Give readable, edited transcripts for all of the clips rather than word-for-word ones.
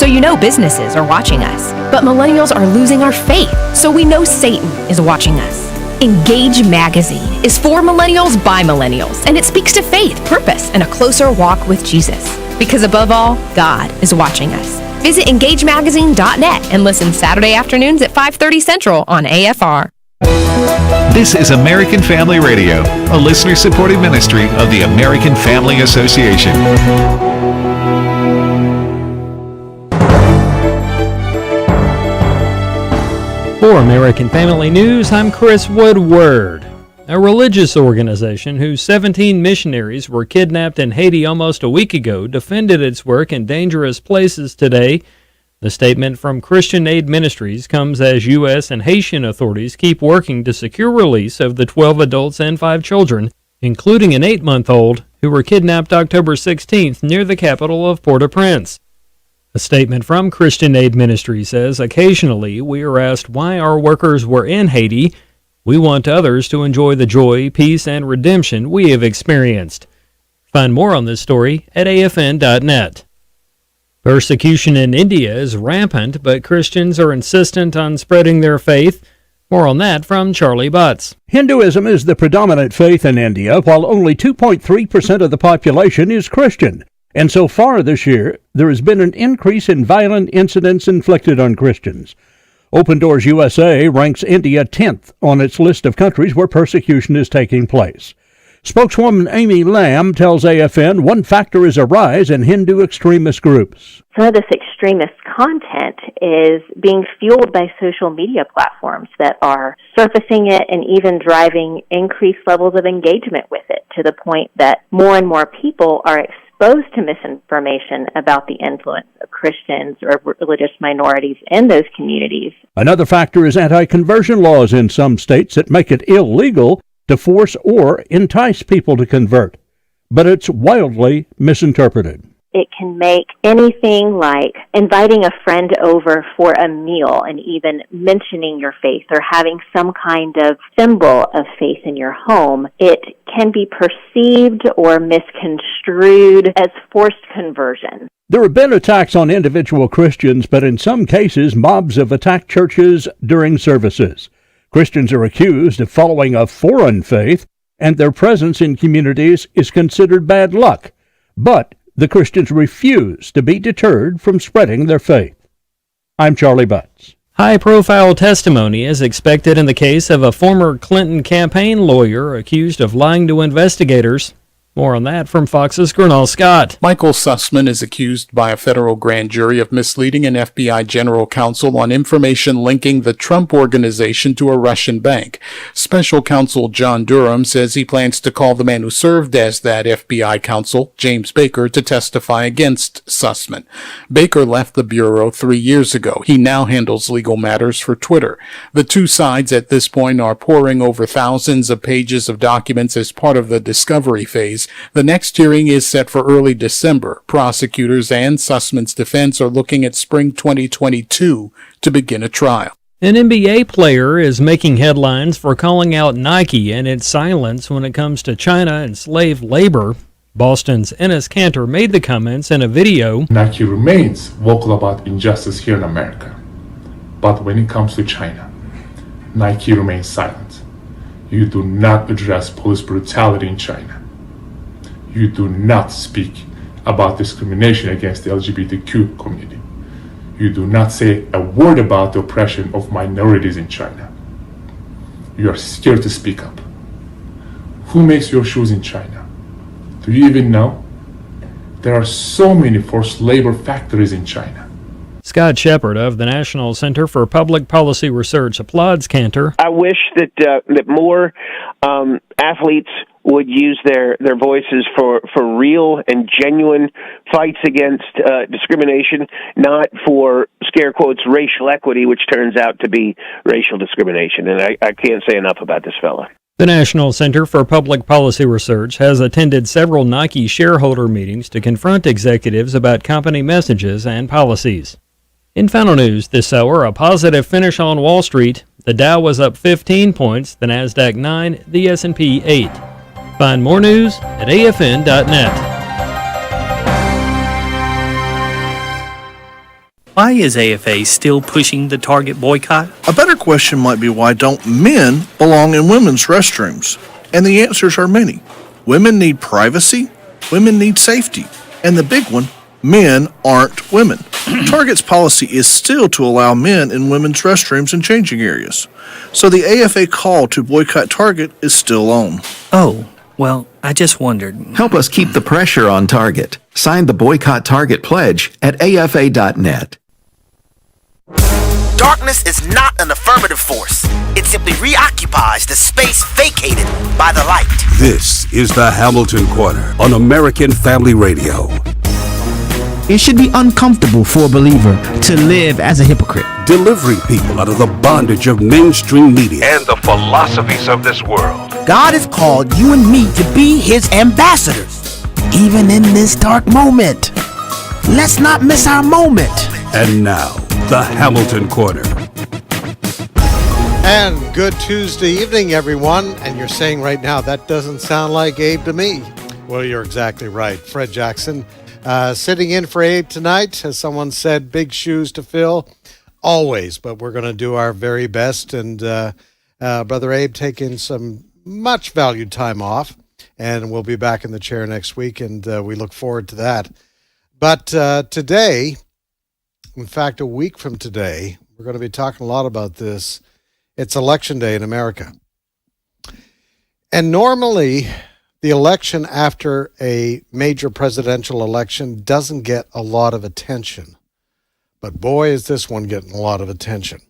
so you know businesses are watching us. But millennials are losing our faith, so we know Satan is watching us. Engage Magazine is for millennials by millennials, and it speaks to faith, purpose, and a closer walk with Jesus. Because above all, God is watching us. Visit engagemagazine.net and listen Saturday afternoons at 5:30 Central on AFR. This is American Family Radio, a listener-supported ministry of the American Family Association. For American Family News, I'm Chris Woodward. A religious organization whose 17 missionaries were kidnapped in Haiti almost a week ago defended its work in dangerous places today. The statement from Christian Aid Ministries comes as U.S. and Haitian authorities keep working to secure release of the 12 adults and 5 children, including an 8-month-old, who were kidnapped October 16th near the capital of Port-au-Prince. A statement from Christian Aid Ministries says, occasionally we are asked why our workers were in Haiti. We want others to enjoy the joy, peace, and redemption we have experienced. Find more on this story at afn.net. Persecution in India is rampant, but Christians are insistent on spreading their faith. More on that from Charlie Butts. Hinduism is the predominant faith in India, while only 2.3% of the population is Christian. And so far this year, there has been an increase in violent incidents inflicted on Christians. Open Doors USA ranks India 10th on its list of countries where persecution is taking place. Spokeswoman Amy Lamb tells AFN one factor is a rise in Hindu extremist groups. Some of this extremist content is being fueled by social media platforms that are surfacing it and even driving increased levels of engagement with it, to the point that more and more people are exposed to misinformation about the influence of Christians or religious minorities in those communities. Another factor is anti-conversion laws in some states that make it illegal to force or entice people to convert. But it's wildly misinterpreted. It can make anything like inviting a friend over for a meal and even mentioning your faith or having some kind of symbol of faith in your home. It can be perceived or misconstrued as forced conversion. There have been attacks on individual Christians, but in some cases, mobs have attacked churches during services. Christians are accused of following a foreign faith, and their presence in communities is considered bad luck. But the Christians refuse to be deterred from spreading their faith. I'm Charlie Butts. High-profile testimony is expected in the case of a former Clinton campaign lawyer accused of lying to investigators. More on that from Fox's Gernal Scott. Michael Sussman is accused by a federal grand jury of misleading an FBI general counsel on information linking the Trump organization to a Russian bank. Special counsel John Durham says he plans to call the man who served as that FBI counsel, James Baker, to testify against Sussman. Baker left the bureau 3 years ago. He now handles legal matters for Twitter. The two sides at this point are poring over thousands of pages of documents as part of the discovery phase. The next hearing is set for early December. Prosecutors and Sussman's defense are looking at spring 2022 to begin a trial. An NBA player is making headlines for calling out Nike and its silence when it comes to China and slave labor. Boston's Enes Kanter made the comments in a video. Nike remains vocal about injustice here in America. But when it comes to China, Nike remains silent. You do not address police brutality in China. You do not speak about discrimination against the LGBTQ community. You do not say a word about the oppression of minorities in China. You are scared to speak up. Who makes your shoes in China? Do you even know? There are so many forced labor factories in China. Scott Shepard of the National Center for Public Policy Research applauds Kanter. I wish that more athletes would use their voices for real and genuine fights against discrimination, not for, scare quotes, racial equity, which turns out to be racial discrimination. And I can't say enough about this fella. The National Center for Public Policy Research has attended several Nike shareholder meetings to confront executives about company messages and policies. In final news this hour, a positive finish on Wall Street. The Dow was up 15 points, the Nasdaq 9, the S&P 8. Find more news at afn.net. Why is AFA still pushing the Target boycott? A better question might be, why don't men belong in women's restrooms? And the answers are many. Women need privacy, women need safety, and the big one, men aren't women. Target's policy is still to allow men in women's restrooms and changing areas. So the AFA call to boycott Target is still on. Oh, well, I just wondered. Help us keep the pressure on Target. Sign the Boycott Target pledge at afa.net. Darkness is not an affirmative force. It simply reoccupies the space vacated by the light. This is the Hamilton Corner on American Family Radio. It should be uncomfortable for a believer to live as a hypocrite. Delivering people out of the bondage of mainstream media and the philosophies of this world. God has called you and me to be his ambassadors, even in this dark moment. Let's not miss our moment. And now, the Hamilton Corner. And good Tuesday evening, everyone. And you're saying right now, that doesn't sound like Abe to me. Well, you're exactly right. Fred Jackson sitting in for Abe tonight. As someone said, big shoes to fill. Always, but we're going to do our very best. And Brother Abe taking some much valued time off. And we'll be back in the chair next week. And we look forward to that. But today, in fact, a week from today, we're going to be talking a lot about this. It's Election Day in America. And normally, the election after a major presidential election doesn't get a lot of attention. But boy, is this one getting a lot of attention.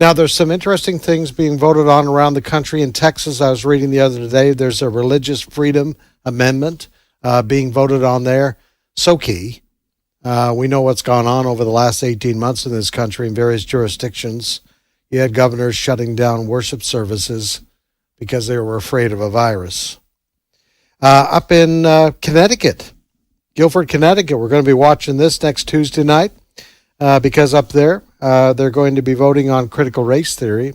Now, there's some interesting things being voted on around the country. In Texas, I was reading the other day, there's a religious freedom amendment being voted on there. So key. We know what's gone on over the last 18 months in this country in various jurisdictions. You had governors shutting down worship services because they were afraid of a virus. Up in Connecticut, Guilford, Connecticut, we're going to be watching this next Tuesday night because up there they're going to be voting on critical race theory,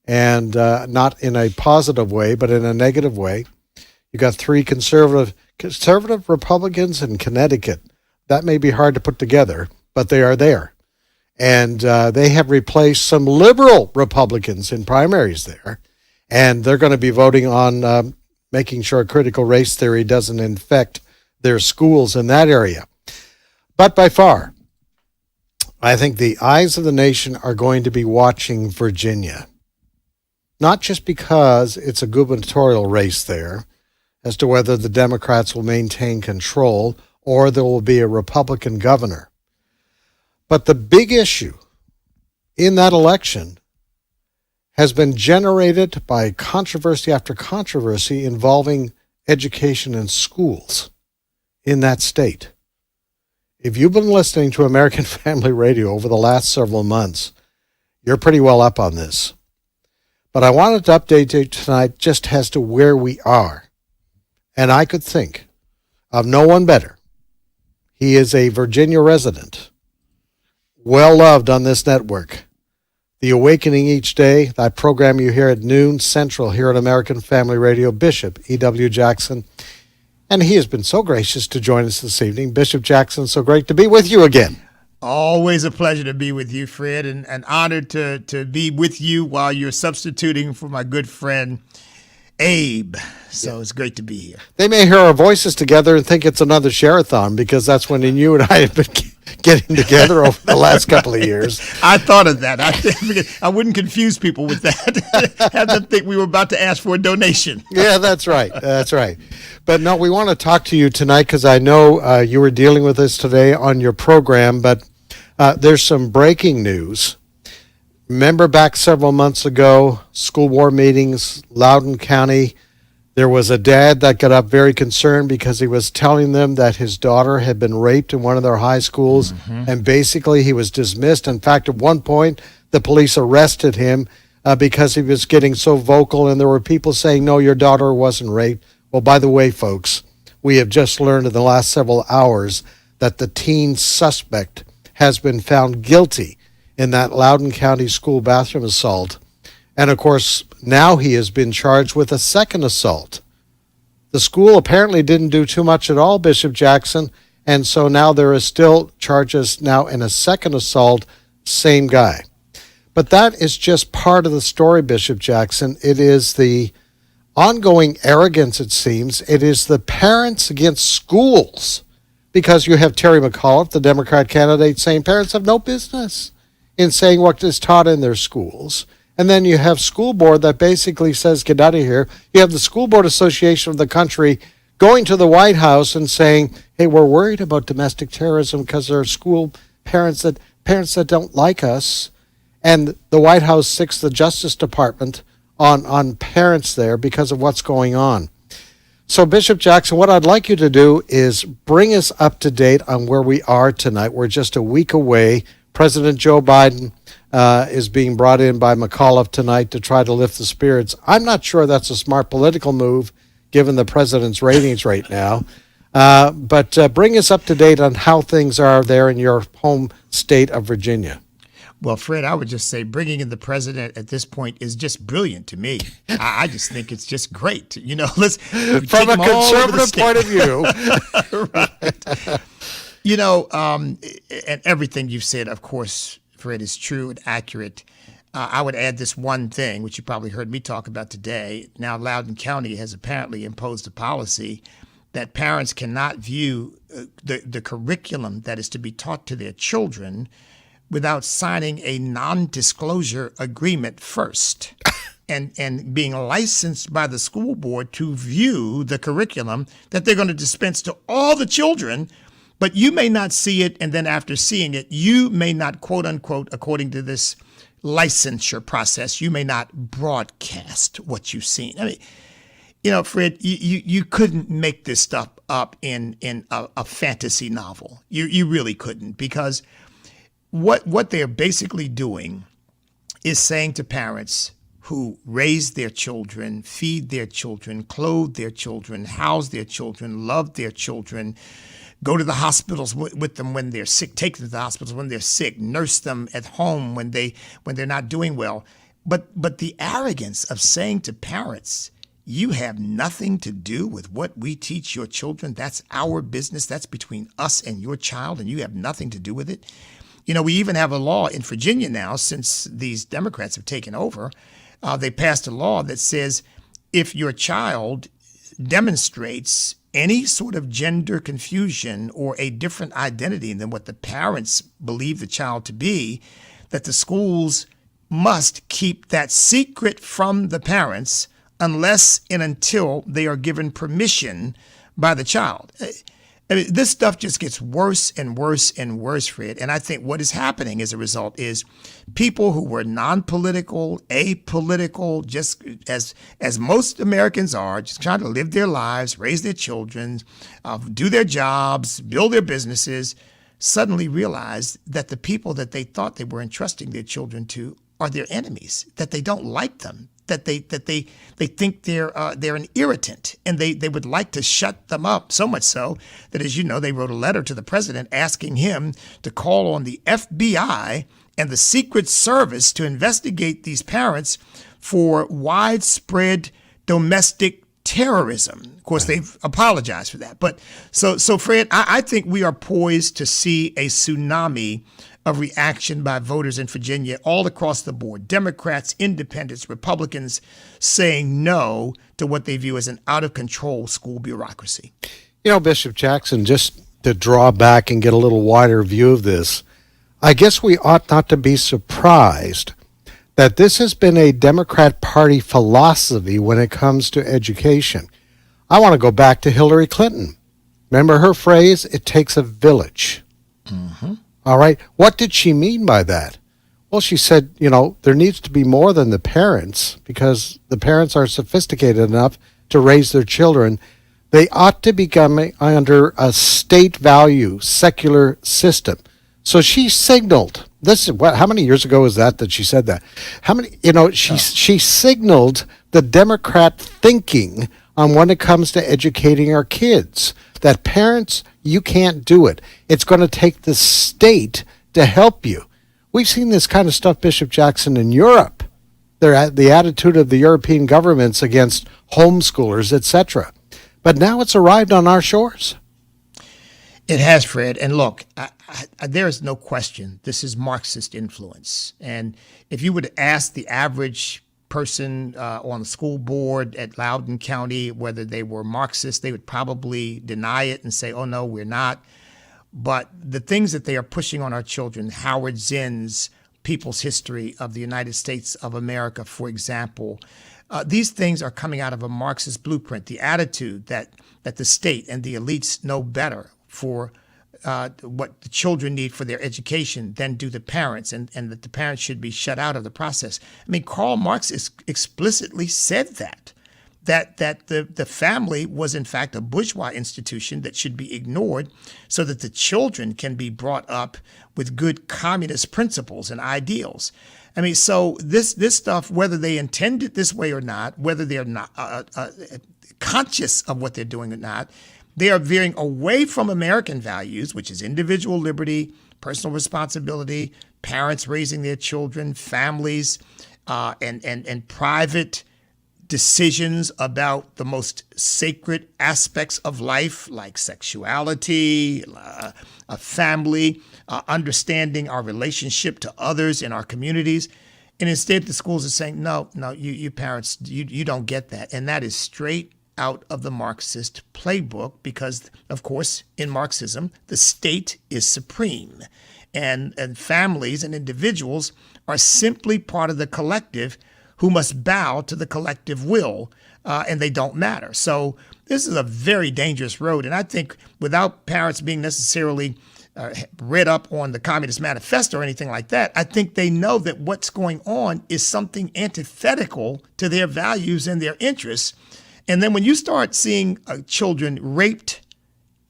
and not in a positive way, but in a negative way. You got 3 conservative Republicans in Connecticut. That may be hard to put together, but they are there. And they have replaced some liberal Republicans in primaries there. And they're going to be voting on making sure critical race theory doesn't infect their schools in that area. But by far, I think the eyes of the nation are going to be watching Virginia. Not just because it's a gubernatorial race there, as to whether the Democrats will maintain control or there will be a Republican governor. But the big issue in that election has been generated by controversy after controversy involving education and schools in that state. If you've been listening to American Family Radio over the last several months, you're pretty well up on this. But I wanted to update you tonight just as to where we are. And I could think of no one better. He is a Virginia resident, well-loved on this network. The Awakening Each Day, that program you hear at noon Central here at American Family Radio, Bishop E.W. Jackson. And he has been so gracious to join us this evening. Bishop Jackson, so great to be with you again. Always a pleasure to be with you, Fred, and honored to be with you while you're substituting for my good friend, Abe. So it's great to be here. They may hear our voices together and think it's another share-a-thon because that's when you and I have been getting together over the last couple of years. I thought of that. I wouldn't confuse people with that. Have them think we were about to ask for a donation. Yeah, that's right. That's right. But no, we want to talk to you tonight because I know you were dealing with this today on your program, but there's some breaking news. Remember back several months ago, school board meetings, Loudoun County, there was a dad that got up very concerned because he was telling them that his daughter had been raped in one of their high schools, and basically he was dismissed. In fact, at one point, the police arrested him because he was getting so vocal, and there were people saying, no, your daughter wasn't raped. Well, by the way, folks, we have just learned in the last several hours that the teen suspect has been found guilty in that Loudoun County school bathroom assault. And, of course, now he has been charged with a second assault. The school apparently didn't do too much at all, Bishop Jackson, And so now there is still charges now in a second assault, same guy. But that is just part of the story, Bishop Jackson. It is the ongoing arrogance, it seems. It is the parents against schools, because you have Terry McAuliffe, the Democrat candidate, saying parents have no business in saying what is taught in their schools. And then you have school board that basically says, get out of here. You have the School Board Association of the country going to the White House and saying, hey, we're worried about domestic terrorism because there are school parents that don't like us. And the White House sicks the Justice Department on parents there because of what's going on. So, Bishop Jackson, what I'd like you to do is bring us up to date on where we are tonight. We're just a week away. President Joe Biden is being brought in by McAuliffe tonight to try to lift the spirits. I'm not sure that's a smart political move, given the president's ratings right now. But bring us up to date on how things are there in your home state of Virginia. Well, Fred, I would just say bringing in the president at this point is just brilliant to me. I just think it's just great. You know, let's from a conservative point of view. Right. You know, and everything you've said, of course, Fred, is true and accurate. I would add this one thing, which you probably heard me talk about today. Now, Loudoun County has apparently imposed a policy that parents cannot view the curriculum that is to be taught to their children without signing a non-disclosure agreement first and being licensed by the school board to view the curriculum that they're going to dispense to all the children, but you may not see it, and then after seeing it, you may not, quote unquote, according to this licensure process, you may not broadcast what you've seen. I mean, you know, Fred, you couldn't make this stuff up in a fantasy novel. You really couldn't, because what they're basically doing is saying to parents who raise their children, feed their children, clothe their children, house their children, love their children, go to the hospitals with them when they're sick, take them to the hospitals when they're sick, nurse them at home when they're not doing well. But the arrogance of saying to parents, you have nothing to do with what we teach your children. That's our business. That's between us and your child, and you have nothing to do with it. You know, we even have a law in Virginia now, since these Democrats have taken over. They passed a law that says if your child demonstrates any sort of gender confusion or a different identity than what the parents believe the child to be, that the schools must keep that secret from the parents unless and until they are given permission by the child. I mean, this stuff just gets worse and worse and worse, Fred. And I think what is happening as a result is people who were non-political, apolitical, just as most Americans are, just trying to live their lives, raise their children, do their jobs, build their businesses, suddenly realize that the people that they thought they were entrusting their children to are their enemies, that they don't like them, that they think they're an irritant, and they would like to shut them up, so much so that, as you know, they wrote a letter to the president asking him to call on the FBI and the Secret Service to investigate these parents for widespread domestic terrorism. Of course, they've apologized for that. But so Fred, I think we are poised to see a tsunami of reaction by voters in Virginia all across the board. Democrats, independents, Republicans saying no to what they view as an out-of-control school bureaucracy. You know, Bishop Jackson, just to draw back and get a little wider view of this, I guess we ought not to be surprised that this has been a Democrat Party philosophy when it comes to education. I want to go back to Hillary Clinton. Remember her phrase, it takes a village. Mm-hmm. All right. What did she mean by that? Well, she said, you know, there needs to be more than the parents, because the parents are sophisticated enough to raise their children. They ought to be under a state value, secular system. So she signaled, this is how many years ago was that she said that? How many, you know, she signaled the Democrat thinking on when it comes to educating our kids, that parents, you can't do it. It's going to take the state to help you. We've seen this kind of stuff, Bishop Jackson, in Europe. The attitude of the European governments against homeschoolers, etc. But now it's arrived on our shores. It has, Fred. And look, there is no question this is Marxist influence. And if you would ask the average person on the school board at Loudoun County whether they were Marxist, they would probably deny it and say, oh, no, we're not. But the things that they are pushing on our children, Howard Zinn's People's History of the United States of America, for example, these things are coming out of a Marxist blueprint, the attitude that the state and the elites know better for what the children need for their education than do the parents, and that the parents should be shut out of the process. I mean, Karl Marx explicitly said that the family was in fact a bourgeois institution that should be ignored so that the children can be brought up with good communist principles and ideals. I mean, so this stuff, whether they intend it this way or not, whether they're not conscious of what they're doing or not, they are veering away from American values, which is individual liberty, personal responsibility, parents raising their children, families, and private decisions about the most sacred aspects of life, like sexuality, a family, understanding our relationship to others in our communities. And instead, the schools are saying, no, you parents, you don't get that. And that is straight out of the Marxist playbook because, of course, in Marxism, the state is supreme. And families and individuals are simply part of the collective who must bow to the collective will, and they don't matter. So this is a very dangerous road. And I think without parents being necessarily read up on the Communist Manifesto or anything like that, I think they know that what's going on is something antithetical to their values and their interests. And then when you start seeing children raped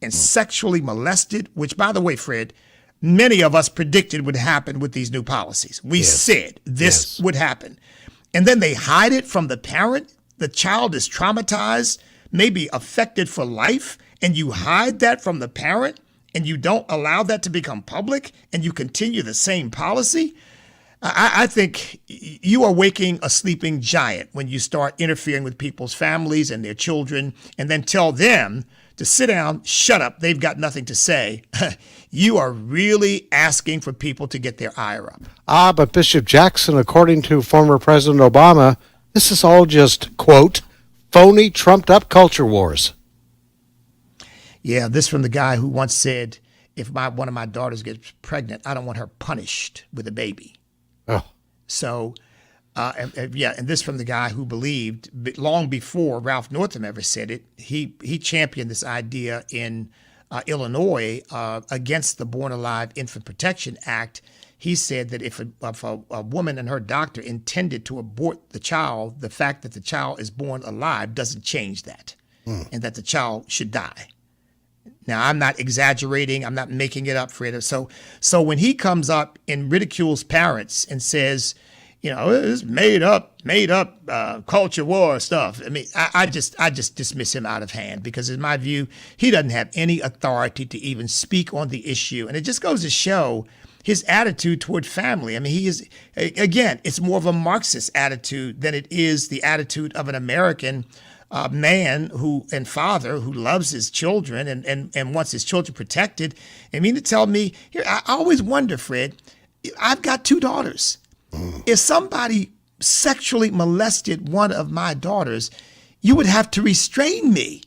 and sexually molested, which, by the way, Fred, many of us predicted would happen with these new policies. We said this would happen. And then they hide it from the parent. The child is traumatized, maybe affected for life, and you hide that from the parent, and you don't allow that to become public, and you continue the same policy. I think you are waking a sleeping giant when you start interfering with people's families and their children and then tell them to sit down, shut up, they've got nothing to say. You are really asking for people to get their ire up. But Bishop Jackson, according to former President Obama, this is all just, quote, phony, trumped-up culture wars. Yeah, this from the guy who once said, if one of my daughters gets pregnant, I don't want her punished with a baby. Oh. So, and this from the guy who believed long before Ralph Northam ever said it, he championed this idea in Illinois against the Born Alive Infant Protection Act. He said that if a woman and her doctor intended to abort the child, the fact that the child is born alive doesn't change that, and that the child should die. Now, I'm not exaggerating. I'm not making it up, Fred. So when he comes up and ridicules parents and says, you know, it's made up culture war stuff. I mean, I just dismiss him out of hand because, in my view, he doesn't have any authority to even speak on the issue. And it just goes to show his attitude toward family. I mean, he is, again, it's more of a Marxist attitude than it is the attitude of an American man and father who loves his children and wants his children protected. I mean, to tell me, here, I always wonder, Fred, I've got 2 daughters. If somebody sexually molested one of my daughters, you would have to restrain me.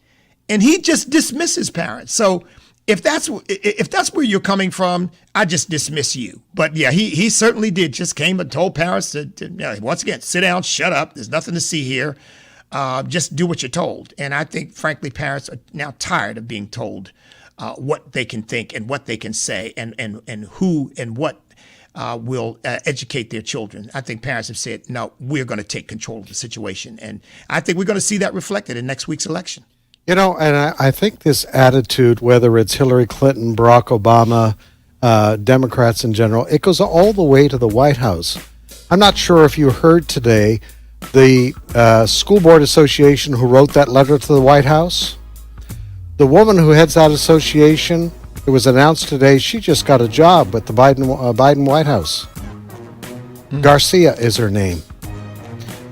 And he just dismisses parents. So if that's where you're coming from, I just dismiss you. But yeah, he certainly did. Just came and told parents to once again, sit down, shut up. There's nothing to see here. Just do what you're told. And I think, frankly, parents are now tired of being told what they can think and what they can say and who and what will educate their children. I think parents have said, no, we're going to take control of the situation. And I think we're going to see that reflected in next week's election. You know, and I think this attitude, whether it's Hillary Clinton, Barack Obama, Democrats in general, it goes all the way to the White House. I'm not sure if you heard today the School Board Association who wrote that letter to the White House. The woman who heads that association, it was announced today, she just got a job with the Biden White House. Garcia is her name.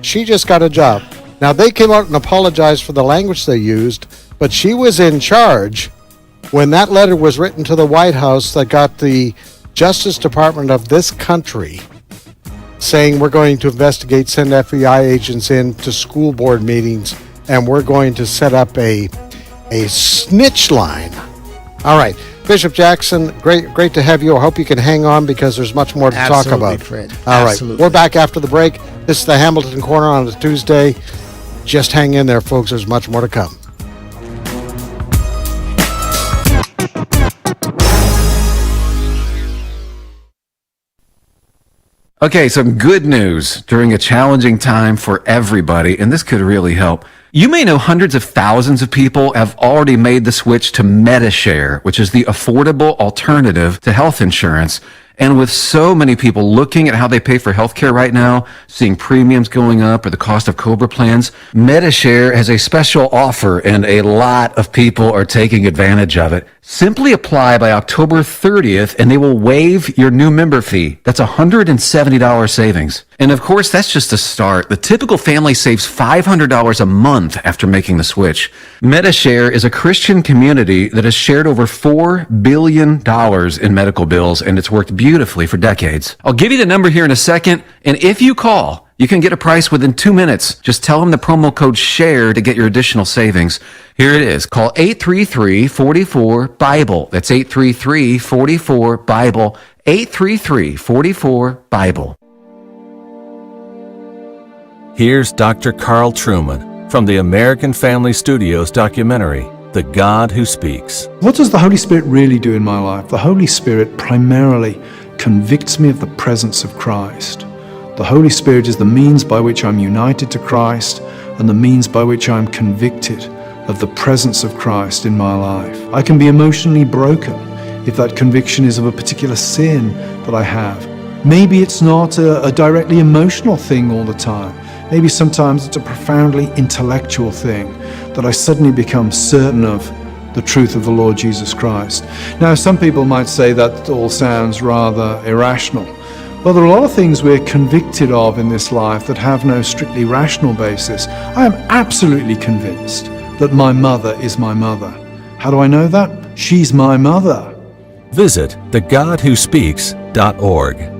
She just got a job. Now, they came out and apologized for the language they used, but she was in charge when that letter was written to the White House that got the Justice Department of this country saying we're going to investigate, send FBI agents in to school board meetings, and we're going to set up a snitch line. All right. Bishop Jackson, great to have you. I hope you can hang on because there's much more to talk about. Fred. All right. Absolutely. We're back after the break. This is the Hamilton Corner on a Tuesday. Just hang in there, folks. There's much more to come. Okay, some good news during a challenging time for everybody, and this could really help. You may know hundreds of thousands of people have already made the switch to MediShare, which is the affordable alternative to health insurance. And with so many people looking at how they pay for healthcare right now, seeing premiums going up or the cost of COBRA plans, MediShare has a special offer and a lot of people are taking advantage of it. Simply apply by October 30th and they will waive your new member fee. That's $170 savings. And of course, that's just a start. The typical family saves $500 a month after making the switch. MediShare is a Christian community that has shared over $4 billion in medical bills, and it's worked beautifully for decades. I'll give you the number here in a second, and if you call, you can get a price within 2 minutes. Just tell them the promo code SHARE to get your additional savings. Here it is. Call 833-44-BIBLE. That's 833-44-BIBLE. 833-44-BIBLE. Here's Dr. Carl Trueman from the American Family Studios documentary, The God Who Speaks. What does the Holy Spirit really do in my life? The Holy Spirit primarily convicts me of the presence of Christ. The Holy Spirit is the means by which I'm united to Christ and the means by which I'm convicted of the presence of Christ in my life. I can be emotionally broken if that conviction is of a particular sin that I have. Maybe it's not a directly emotional thing all the time. Maybe sometimes it's a profoundly intellectual thing that I suddenly become certain of the truth of the Lord Jesus Christ. Now, some people might say that all sounds rather irrational. Well, there are a lot of things we're convicted of in this life that have no strictly rational basis. I am absolutely convinced that my mother is my mother. How do I know that? She's my mother. Visit thegodwhospeaks.org.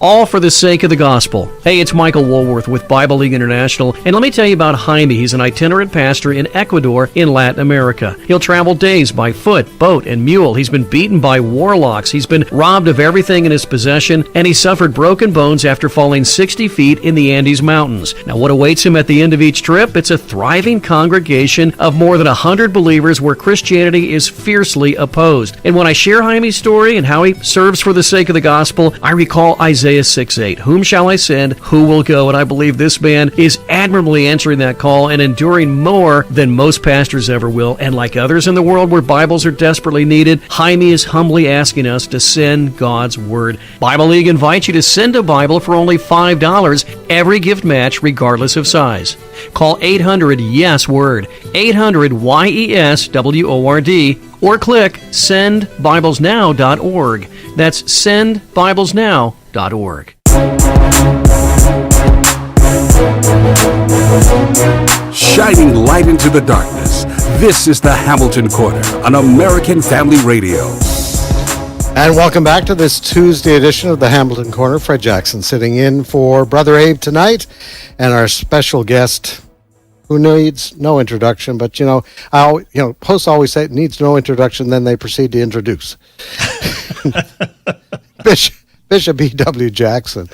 All for the sake of the gospel. Hey, it's Michael Woolworth with Bible League International, and let me tell you about Jaime. He's an itinerant pastor in Ecuador in Latin America. He'll travel days by foot, boat, and mule. He's been beaten by warlocks. He's been robbed of everything in his possession, and he suffered broken bones after falling 60 feet in the Andes Mountains. Now, what awaits him at the end of each trip? It's a thriving congregation of more than 100 believers where Christianity is fiercely opposed. And when I share Jaime's story and how he serves for the sake of the gospel, I recall Isaiah 6:8. Whom shall I send? Who will go? And I believe this man is admirably answering that call and enduring more than most pastors ever will. And like others in the world where Bibles are desperately needed, Jaime is humbly asking us to send God's Word. Bible League invites you to send a Bible for only $5 every gift match, regardless of size. Call 800-YES-WORD, 800-YES-WORD, or click sendbiblesnow.org. That's sendbiblesnow.org. Shining light into the darkness. This is the Hamilton Corner on American Family Radio. And welcome back to this Tuesday edition of the Hamilton Corner. Fred Jackson sitting in for Brother Abe tonight, and our special guest, who needs no introduction, but hosts always say it needs no introduction, then they proceed to introduce. Bishop E.W. Jackson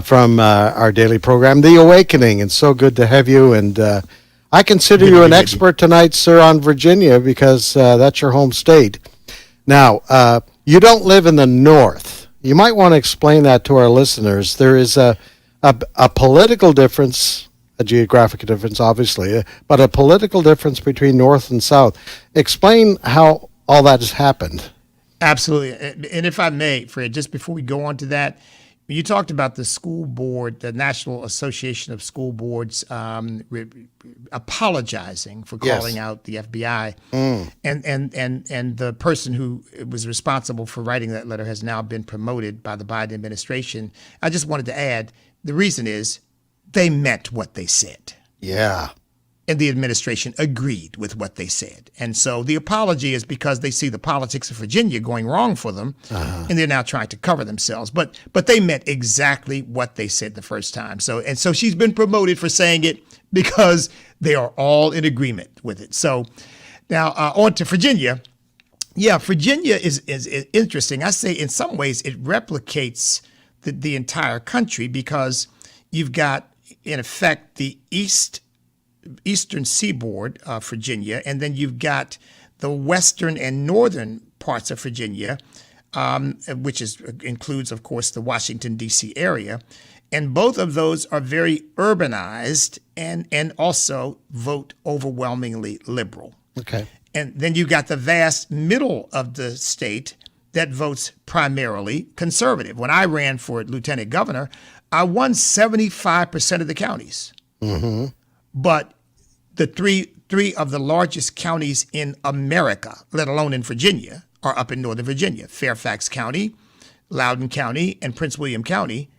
from our daily program, The Awakening. It's so good to have you, and I consider you an expert tonight, sir, on Virginia, because that's your home state. Now, you don't live in the North. You might want to explain that to our listeners. There is a political difference, a geographic difference, obviously, but a political difference between North and South. Explain how all that has happened. Absolutely. And if I may, Fred, just before we go on to that, you talked about the school board, the National Association of School Boards, apologizing for calling out the FBI. And the person who was responsible for writing that letter has now been promoted by the Biden administration. I just wanted to add, the reason is they meant what they said. Yeah. and the administration agreed with what they said. And so the apology is because they see the politics of Virginia going wrong for them, and they're now trying to cover themselves. But they meant exactly what they said the first time. So she's been promoted for saying it because they are all in agreement with it. So now on to Virginia. Yeah, Virginia is interesting. I say in some ways it replicates the entire country because you've got, in effect, the eastern seaboard of Virginia, and then you've got the western and northern parts of Virginia, which includes, of course, the Washington, D.C. area. And both of those are very urbanized and also vote overwhelmingly liberal. Okay. And then you've got the vast middle of the state that votes primarily conservative. When I ran for lieutenant governor, I won 75% of the counties. Mm-hmm. But the three of the largest counties in America, let alone in Virginia, are up in Northern Virginia: Fairfax County, Loudoun County, and Prince William County.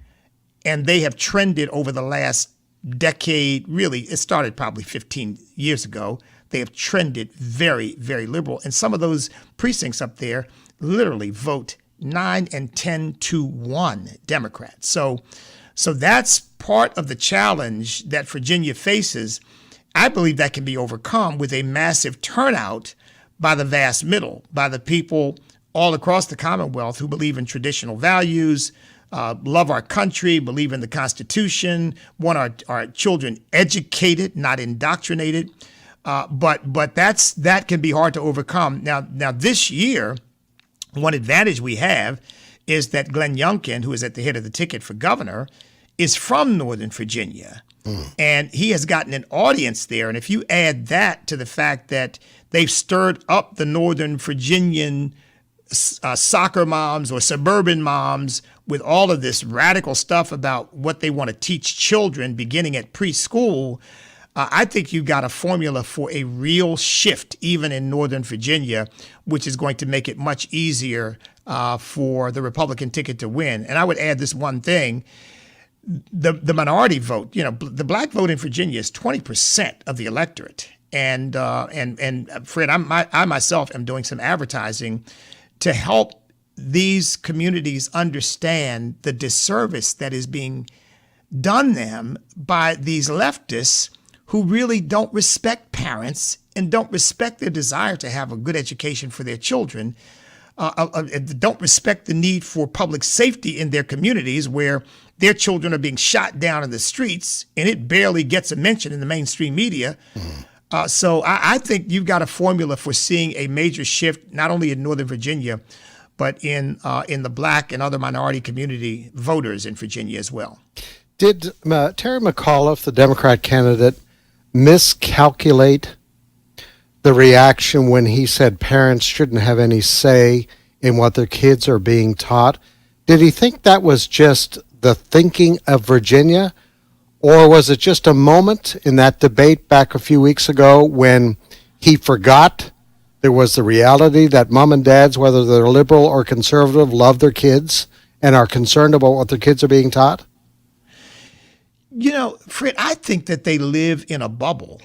And they have trended over the last decade. Really, it started probably 15 years ago. They have trended very, very liberal. And some of those precincts up there literally vote 9 and 10 to 1 Democrats. So that's part of the challenge that Virginia faces. I believe that can be overcome with a massive turnout by the vast middle, by the people all across the Commonwealth who believe in traditional values, love our country, believe in the Constitution, want our children educated, not indoctrinated. But that can be hard to overcome. Now this year, one advantage we have is that Glenn Youngkin, who is at the head of the ticket for governor, is from Northern Virginia. And he has gotten an audience there. And if you add that to the fact that they've stirred up the Northern Virginian soccer moms or suburban moms with all of this radical stuff about what they want to teach children beginning at preschool, I think you've got a formula for a real shift, even in Northern Virginia, which is going to make it much easier for the Republican ticket to win. And I would add this one thing. The minority vote, the black vote in Virginia is 20% of the electorate. And Fred, I myself am doing some advertising to help these communities understand the disservice that is being done them by these leftists who really don't respect parents and don't respect their desire to have a good education for their children, don't respect the need for public safety in their communities where their children are being shot down in the streets and it barely gets a mention in the mainstream media. So I think you've got a formula for seeing a major shift, not only in Northern Virginia, but in the black and other minority community voters in Virginia as well. Did Terry McAuliffe, the Democrat candidate, miscalculate the reaction when he said parents shouldn't have any say in what their kids are being taught? Did he think that was just the thinking of Virginia, or was it just a moment in that debate back a few weeks ago when he forgot there was the reality that mom and dads, whether they're liberal or conservative, love their kids and are concerned about what their kids are being taught? Fred, I think that they live in a bubble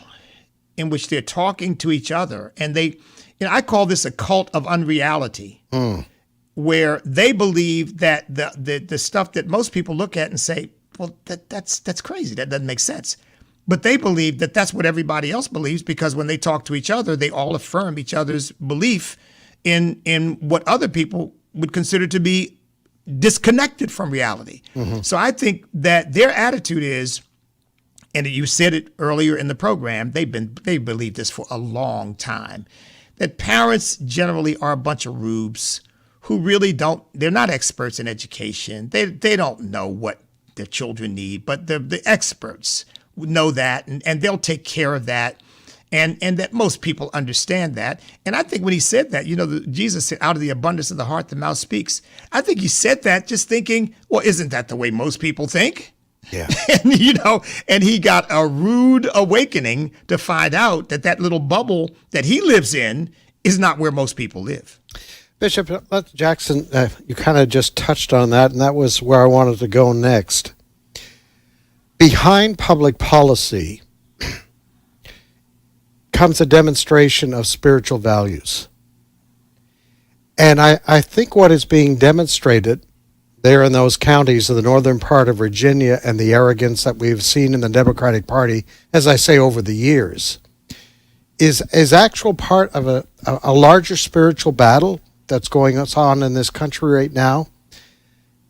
in which they're talking to each other. And I call this a cult of unreality, where they believe that the stuff that most people look at and say, well, that's crazy. That doesn't make sense. But they believe that that's what everybody else believes, because when they talk to each other, they all affirm each other's belief in what other people would consider to be disconnected from reality. So I think that their attitude is, and you said it earlier in the program, they believe this for a long time, that parents generally are a bunch of rubes who really they're not experts in education. They don't know what their children need, but the experts know that, and they'll take care of that. And that most people understand that. And I think when he said that, Jesus said, out of the abundance of the heart, the mouth speaks. I think he said that just thinking, well, isn't that the way most people think? Yeah. And he got a rude awakening to find out that little bubble that he lives in is not where most people live. Bishop Jackson, you kind of just touched on that, and that was where I wanted to go next. Behind public policy becomes a demonstration of spiritual values. And I think what is being demonstrated there in those counties of the northern part of Virginia and the arrogance that we've seen in the Democratic Party, as I say, over the years, is actual part of a larger spiritual battle that's going on in this country right now.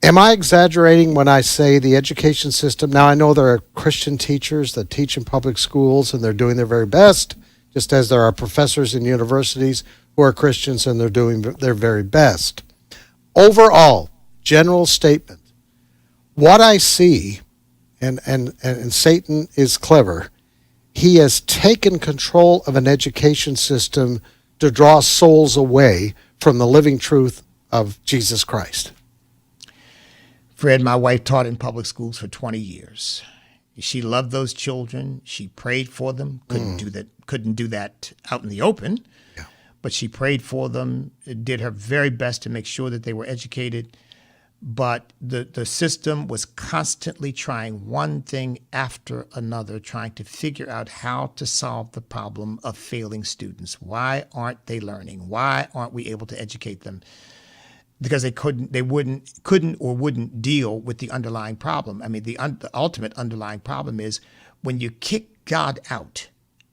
Am I exaggerating when I say the education system? Now, I know there are Christian teachers that teach in public schools, and they're doing their very best, just as there are professors in universities who are Christians, and they're doing their very best. Overall, general statement, what I see, and Satan is clever, he has taken control of an education system to draw souls away from the living truth of Jesus Christ. Fred, my wife taught in public schools for 20 years. She loved those children. She prayed for them. Couldn't do that out in the open, but she prayed for them, did her very best to make sure that they were educated. But the system was constantly trying one thing after another, trying to figure out how to solve the problem of failing students. Why aren't they learning? Why aren't we able to educate them? Because they couldn't or wouldn't deal with the underlying problem. I mean, the ultimate underlying problem is when you kick God out,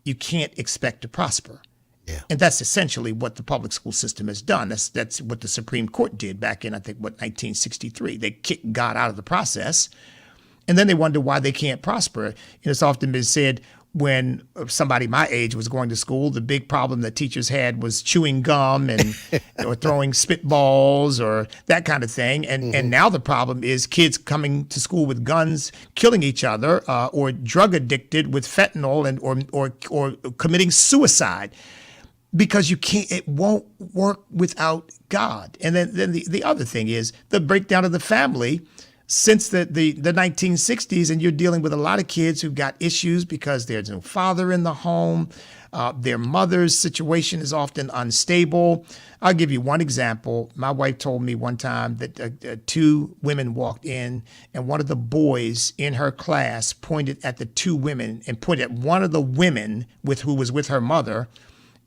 you can't expect to prosper. Yeah. And that's essentially what the public school system has done. That's what the Supreme Court did back in, 1963. They kicked God out of the process, and then they wonder why they can't prosper. It's often been said when somebody my age was going to school, the big problem that teachers had was chewing gum and or throwing spitballs or that kind of thing. And now the problem is kids coming to school with guns, killing each other, or drug addicted with fentanyl and or committing suicide. Because you can't, it won't work without God. And then the other thing is the breakdown of the family since the 1960s, and you're dealing with a lot of kids who've got issues because there's no father in the home. Their mother's situation is often unstable. I'll give you one example. My wife told me one time that two women walked in, and one of the boys in her class pointed at the two women and pointed at one of the women who was with her mother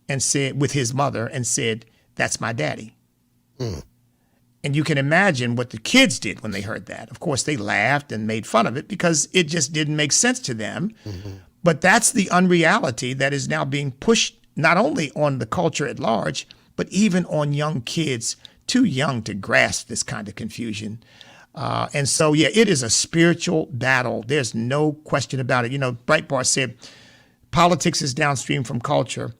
and said, with his mother, and said, "That's my daddy." And you can imagine what the kids did when they heard that. Of course, they laughed and made fun of it because it just didn't make sense to them. But that's the unreality that is now being pushed not only on the culture at large, but even on young kids, too young to grasp this kind of confusion. And so, yeah, it is a spiritual battle. There's no question about it. Breitbart said politics is downstream from culture.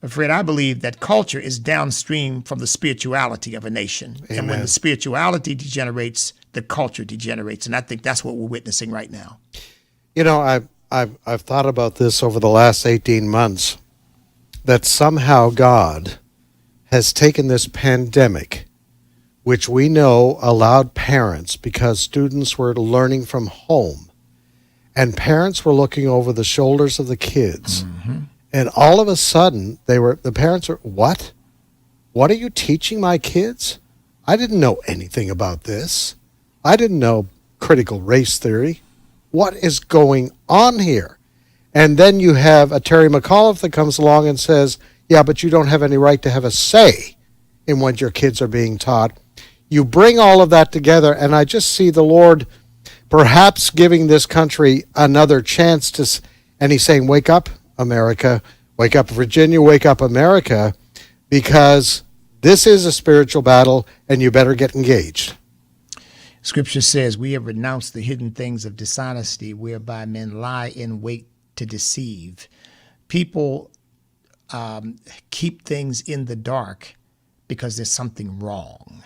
Fred, I believe that culture is downstream from the spirituality of a nation. Amen. And when the spirituality degenerates, the culture degenerates. And I think that's what we're witnessing right now. I've thought about this over the last 18 months, that somehow God has taken this pandemic, which we know allowed parents, because students were learning from home, and parents were looking over the shoulders of the kids. And all of a sudden, the parents are, what? What are you teaching my kids? I didn't know anything about this. I didn't know critical race theory. What is going on here? And then you have a Terry McAuliffe that comes along and says, yeah, but you don't have any right to have a say in what your kids are being taught. You bring all of that together, and I just see the Lord perhaps giving this country another chance and he's saying, wake up, America, wake up, Virginia, wake up, America, because this is a spiritual battle and you better get engaged. Scripture says we have renounced the hidden things of dishonesty whereby men lie in wait to deceive. People keep things in the dark because there's something wrong.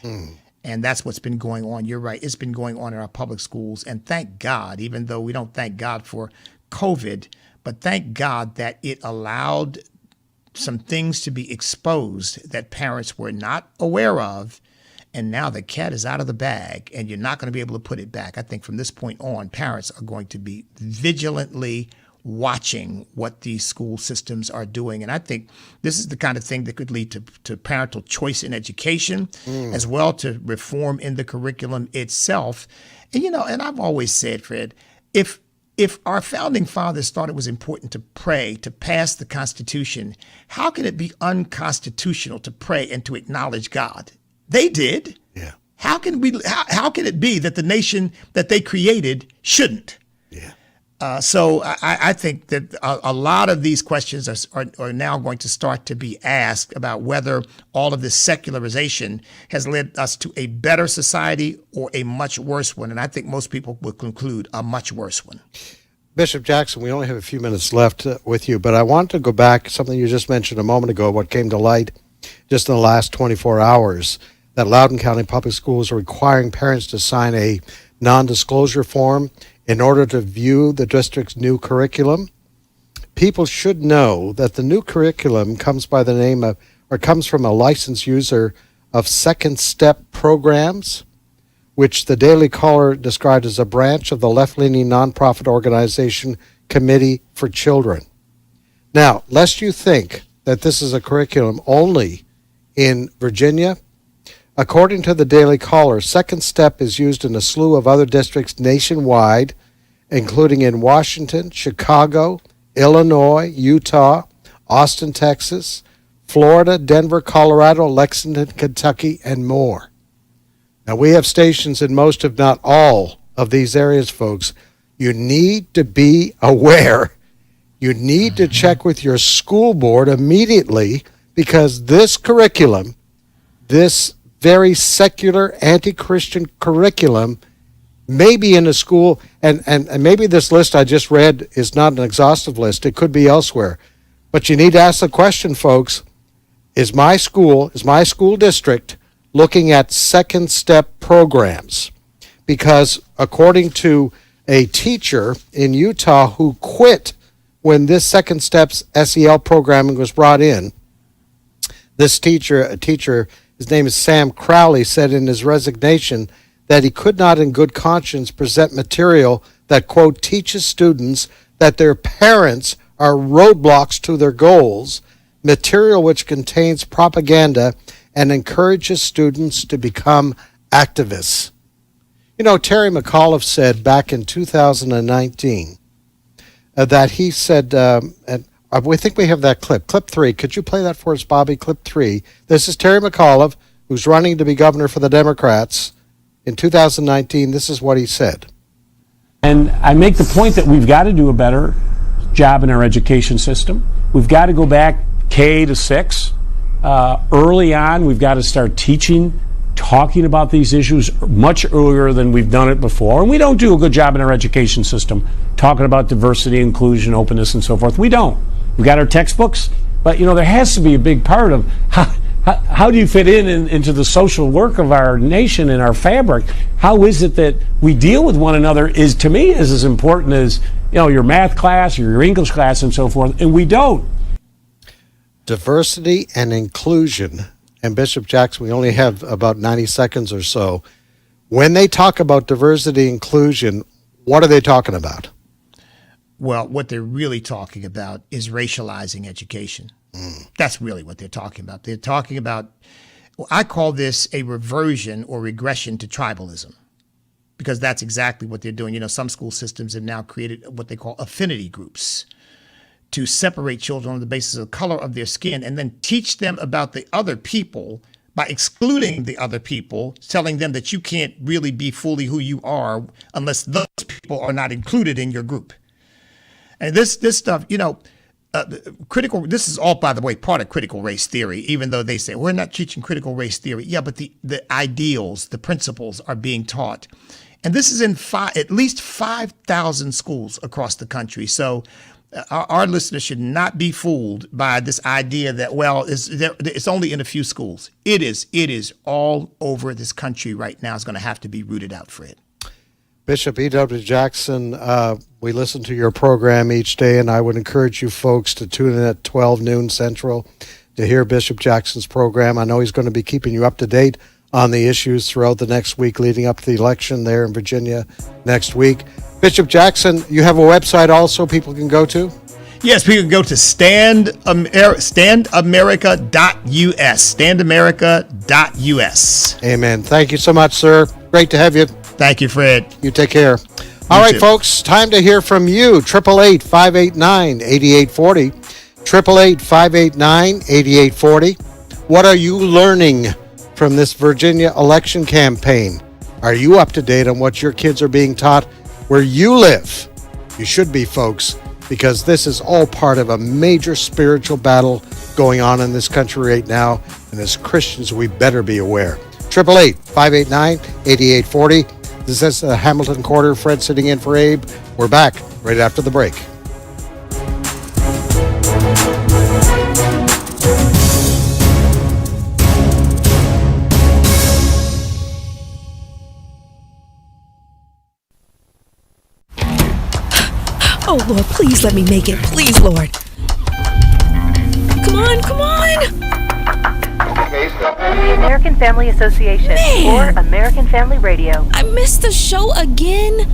And that's what's been going on. You're right. It's been going on in our public schools. And thank God, even though we don't thank God for COVID, but thank God that it allowed some things to be exposed that parents were not aware of. And now the cat is out of the bag and you're not going to be able to put it back. I think from this point on, parents are going to be vigilantly watching what these school systems are doing. And I think this is the kind of thing that could lead to parental choice in education, as well to reform in the curriculum itself. And, and I've always said, Fred, if if our founding fathers thought it was important to pray to pass the Constitution, how can it be unconstitutional to pray and to acknowledge God? They did. Yeah. How can it be that the nation that they created shouldn't? Yeah. So I think that a lot of these questions are now going to start to be asked about whether all of this secularization has led us to a better society or a much worse one. And I think most people will conclude a much worse one. Bishop Jackson, we only have a few minutes left with you, but I want to go back to something you just mentioned a moment ago, what came to light just in the last 24 hours, that Loudoun County Public Schools are requiring parents to sign a non-disclosure form in order to view the district's new curriculum. People should know that the new curriculum comes by the name of, or comes from a licensed user of Second Step programs, which the Daily Caller described as a branch of the left-leaning nonprofit organization Committee for Children. Now, lest you think that this is a curriculum only in Virginia, according to the Daily Caller, Second Step is used in a slew of other districts nationwide, including in Washington, Chicago, Illinois, Utah, Austin, Texas, Florida, Denver, Colorado, Lexington, Kentucky, and more. Now, we have stations in most, if not all, of these areas, folks. You need to be aware. You need to check with your school board immediately, because this curriculum, this very secular, anti-Christian curriculum, may be in a school, and maybe this list I just read is not an exhaustive list. It could be elsewhere. But you need to ask the question, folks, is my school district looking at Second Step programs? Because according to a teacher in Utah who quit when this Second Steps SEL programming was brought in, this teacher, his name is Sam Crowley, said in his resignation that he could not in good conscience present material that, quote, teaches students that their parents are roadblocks to their goals, material which contains propaganda and encourages students to become activists. You know, Terry McAuliffe said back in 2019 that he said, and we think we have that clip. Clip 3. Could you play that for us, Bobby? Clip 3. This is Terry McAuliffe, who's running to be governor for the Democrats. In 2019, this is what he said. And I make the point that we've got to do a better job in our education system. We've got to go back K to 6. Early on, we've got to start teaching, talking about these issues much earlier than we've done it before. And we don't do a good job in our education system talking about diversity, inclusion, openness, and so forth. We don't. We've got our textbooks, but, you know, there has to be a big part of how do you fit into the social work of our nation and our fabric? How is it that we deal with one another is, to me, is as important as, you know, your math class or your English class and so forth, and we don't. Diversity and inclusion. And Bishop Jackson, we only have about 90 seconds or so. When they talk about diversity and inclusion, what are they talking about? Well, what they're really talking about is racializing education. That's really what they're talking about. They're talking about, well, I call this a reversion or regression to tribalism, because that's exactly what they're doing. You know, some school systems have now created what they call affinity groups to separate children on the basis of the color of their skin and then teach them about the other people by excluding the other people, telling them that you can't really be fully who you are unless those people are not included in your group. And this stuff, you know, this is all, by the way, part of critical race theory, even though they say we're not teaching critical race theory. Yeah, but the ideals, the principles are being taught. And this is in at least 5,000 schools across the country. So our listeners should not be fooled by this idea that, well, it's only in a few schools. It is all over this country right now. It's going to have to be rooted out, Fred. Bishop E.W. Jackson, we listen to your program each day, and I would encourage you folks to tune in at 12 noon Central to hear Bishop Jackson's program. I know he's going to be keeping you up to date on the issues throughout the next week leading up to the election there in Virginia next week. Bishop Jackson, you have a website also people can go to? Yes, people can go to standamerica.us, standamerica.us. Amen. Thank you so much, sir. Great to have you. Thank you, Fred. You take care. All right, folks, time to hear from you. 888-589-8840. 888-589-8840. What are you learning from this Virginia election campaign? Are you up to date on what your kids are being taught where you live? You should be, folks, because this is all part of a major spiritual battle going on in this country right now. And as Christians, we better be aware. 888-589-8840. This is the Hamilton Quarter. Fred sitting in for Abe. We're back right after the break. Oh, Lord, please let me make it. Please, Lord. Come on, come on. The American Family Association or American Family Radio. I missed the show again.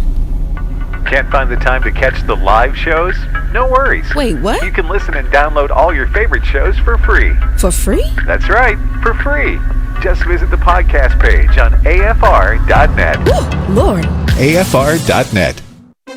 Can't find the time to catch the live shows? No worries. Wait, what? You can listen and download all your favorite shows for free. For free? That's right, for free. Just visit the podcast page on afr.net. Ooh, Lord. afr.net.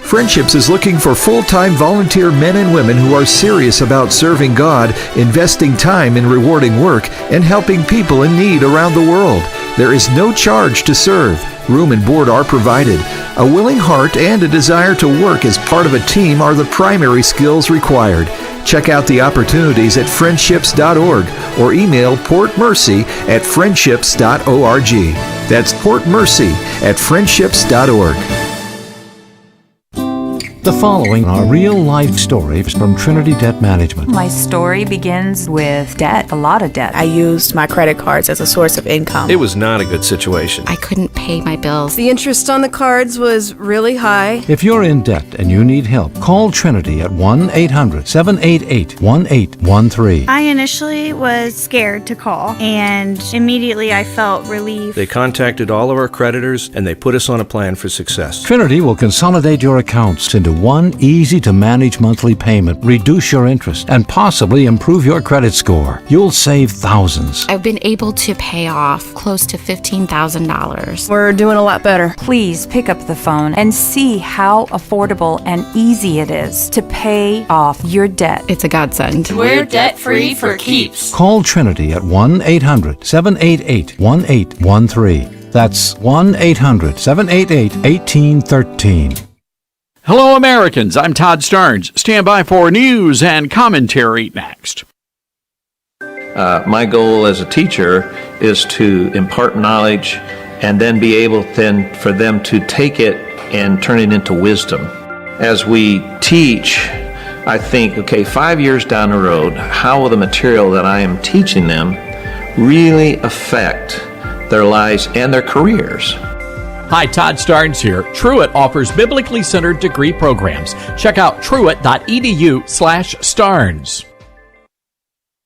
Friendships is looking for full-time volunteer men and women who are serious about serving God, investing time in rewarding work, and helping people in need around the world. There is no charge to serve. Room and board are provided. A willing heart and a desire to work as part of a team are the primary skills required. Check out the opportunities at friendships.org or email portmercy@friendships.org. That's portmercy@friendships.org. The following are real-life stories from Trinity Debt Management. My story begins with debt, a lot of debt. I used my credit cards as a source of income. It was not a good situation. I couldn't pay my bills. The interest on the cards was really high. If you're in debt and you need help, call Trinity at 1-800-788-1813. I initially was scared to call, and immediately I felt relief. They contacted all of our creditors, and they put us on a plan for success. Trinity will consolidate your accounts into one easy-to-manage monthly payment, reduce your interest, and possibly improve your credit score. You'll save thousands. I've been able to pay off close to $15,000. We're doing a lot better. Please pick up the phone and see how affordable and easy it is to pay off your debt. It's a godsend. We're debt-free for keeps. Call Trinity at 1-800-788-1813. That's 1-800-788-1813. Hello, Americans. I'm Todd Starnes. Stand by for news and commentary next. My goal as a teacher is to impart knowledge and then be able then for them to take it and turn it into wisdom. As we teach, I think, okay, 5 years down the road, how will the material that I am teaching them really affect their lives and their careers? Hi, Todd Starnes here. Truett offers biblically centered degree programs. Check out truett.edu/Starnes.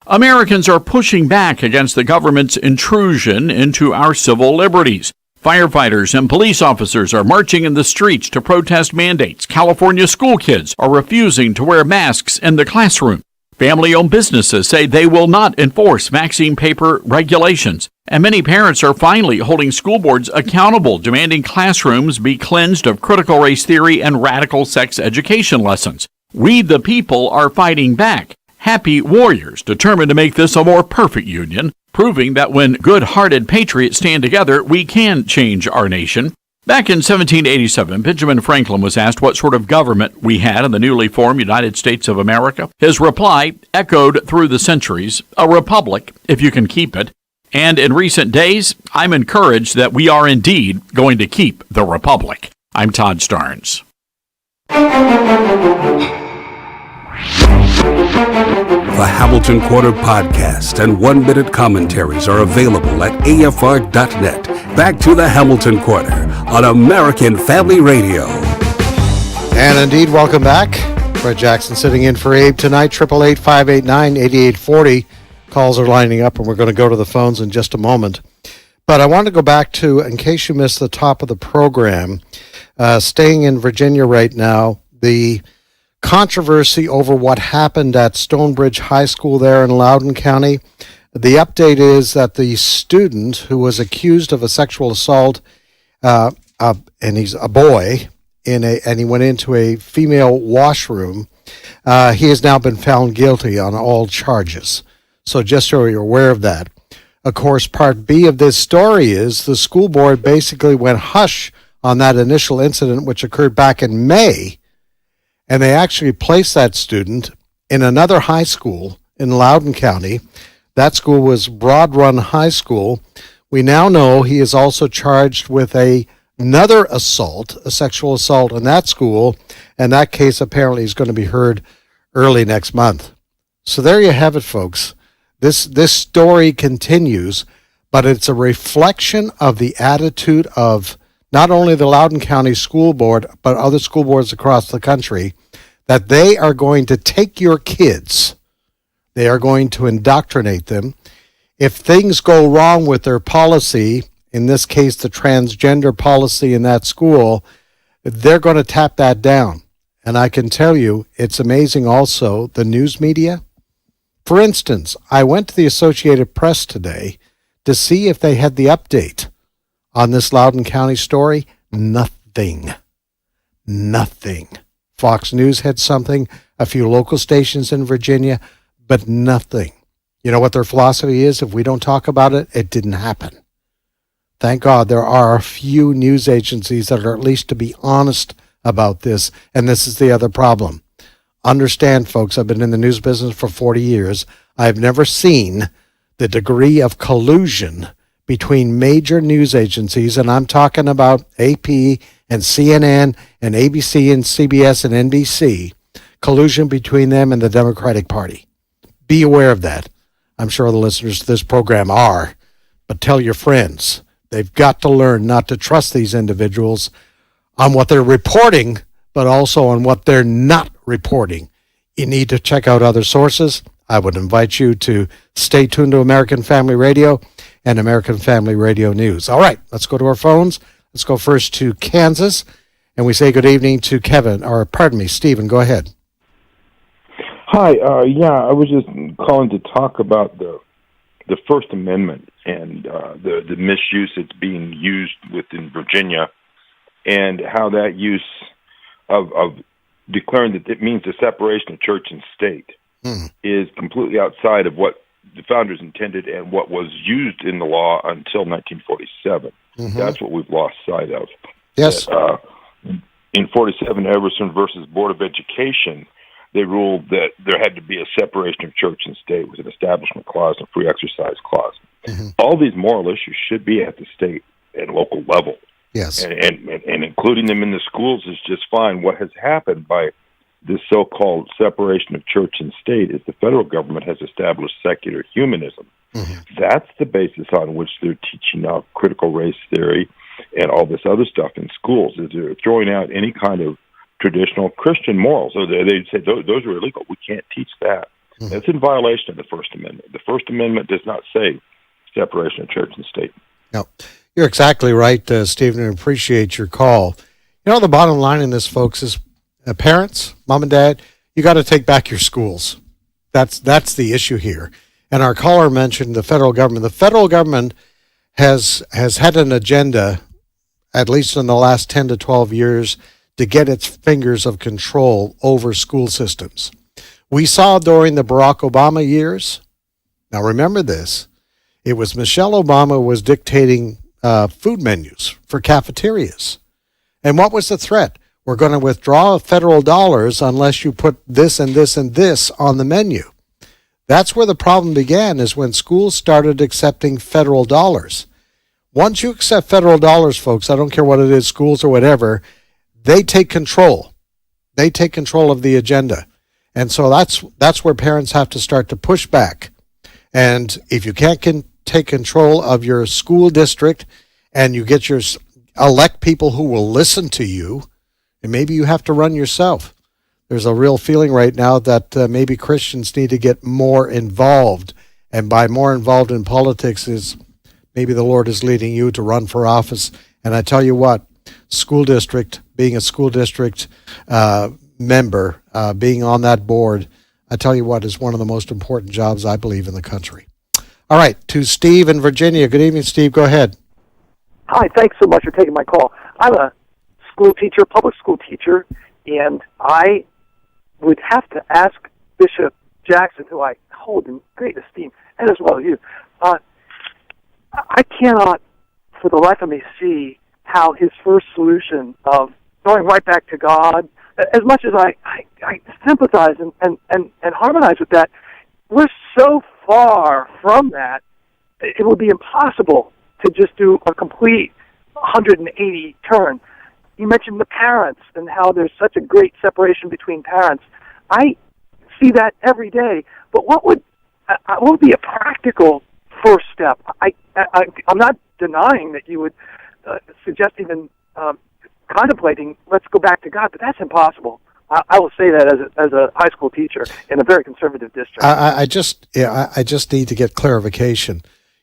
Americans are pushing back against the government's intrusion into our civil liberties. Firefighters and police officers are marching in the streets to protest mandates. California school kids are refusing to wear masks in the classroom. Family-owned businesses say they will not enforce vaccine paper regulations. And many parents are finally holding school boards accountable, demanding classrooms be cleansed of critical race theory and radical sex education lessons. We the people are fighting back. Happy warriors determined to make this a more perfect union, proving that when good-hearted patriots stand together, we can change our nation. Back in 1787, Benjamin Franklin was asked what sort of government we had in the newly formed United States of America. His reply echoed through the centuries, a republic, if you can keep it. And in recent days, I'm encouraged that we are indeed going to keep the republic. I'm Todd Starnes. The Hamilton Quarter podcast and one-minute commentaries are available at afr.net. Back to the Hamilton Quarter on American Family Radio. And indeed, welcome back. Fred Jackson sitting in for Abe tonight. 888-589-8840. Calls are lining up, and we're going to go to the phones in just a moment. But I want to go back to, in case you missed the top of the program, staying in Virginia right now, the controversy over what happened at Stonebridge High School there in Loudoun County. The update is that the student who was accused of a sexual assault, and he's a boy, and he went into a female washroom. He has now been found guilty on all charges. So just so you're aware of that. Of course, part B of this story is the school board basically went hush on that initial incident, which occurred back in May, and they actually placed that student in another high school in Loudoun County. That school was Broad Run High School. We now know he is also charged with another assault, a sexual assault in that school, and that case apparently is going to be heard early next month. So there you have it, folks. This story continues, but it's a reflection of the attitude of not only the Loudoun County School Board, but other school boards across the country, that they are going to take your kids, they are going to indoctrinate them. If things go wrong with their policy, in this case the transgender policy in that school, they're going to tap that down. And I can tell you, it's amazing also, the news media. For instance, I went to the Associated Press today to see if they had the update on this Loudoun County story. Nothing. Fox News had something, a few local stations in Virginia, but nothing. You know what their philosophy is? If we don't talk about it, it didn't happen. Thank God there are a few news agencies that are at least to be honest about this, and this is the other problem. Understand, folks, I've been in the news business for 40 years. I've never seen the degree of collusion between major news agencies, and I'm talking about AP and CNN and ABC and CBS and NBC, collusion between them and the Democratic Party. Be aware of that. I'm sure the listeners to this program are, but tell your friends. They've got to learn not to trust these individuals on what they're reporting, but also on what they're not reporting. You need to check out other sources. I would invite you to stay tuned to American Family Radio and American Family Radio News. All right, let's go to our phones. Let's go first to Kansas, and we say good evening to Stephen. Go ahead. Hi, I was just calling to talk about the First Amendment and the misuse it's being used within Virginia, and how that use of declaring that it means the separation of church and state is completely outside of what the founders intended and what was used in the law until 1947. That's what we've lost sight of. Yes. In 47, Everson versus Board of Education, they ruled that there had to be a separation of church and state with an establishment clause and free exercise clause. All these moral issues should be at the state and local level. Yes. And including them in the schools is just fine. What has happened by this so-called separation of church and state is the federal government has established secular humanism. That's the basis on which they're teaching now critical race theory and all this other stuff in schools, is they're throwing out any kind of traditional Christian morals. So they say those are illegal. We can't teach that. That's in violation of the First Amendment. The First Amendment does not say separation of church and state. No, you're exactly right, Stephen. I appreciate your call. You know, the bottom line in this, folks, is parents, mom and dad, you got to take back your schools. That's the issue here. And our caller mentioned the federal government. The federal government has had an agenda, at least in the last 10 to 12 years, to get its fingers of control over school systems. We saw during the Barack Obama years, now remember this, it was Michelle Obama was dictating food menus for cafeterias. And what was the threat? We're going to withdraw federal dollars unless you put this and this and this on the menu. That's where the problem began, is when schools started accepting federal dollars. Once you accept federal dollars, folks, I don't care what it is, schools or whatever, they take control. They take control of the agenda. And so that's where parents have to start to push back. And if you can't take control of your school district and you get elect people who will listen to you, and maybe you have to run yourself. There's a real feeling right now that maybe Christians need to get more involved. And by more involved in politics is maybe the Lord is leading you to run for office. And I tell you what, being a school district member, being on that board, I tell you what, is one of the most important jobs, I believe, in the country. All right, to Steve in Virginia. Good evening, Steve. Go ahead. Hi, thanks so much for taking my call. I'm a school teacher, public school teacher, and I would have to ask Bishop Jackson, who I hold in great esteem, and as well as you, I cannot for the life of me see how his first solution of going right back to God, as much as I sympathize and harmonize with that, we're so far from that, it would be impossible to just do a complete 180 turn. You mentioned the parents and how there's such a great separation between parents. I see that every day, but what would be a practical first step? I'm not denying that you would suggest even contemplating, let's go back to God, but that's impossible. I will say that as a high school teacher in a very conservative district. I just need to get clarification.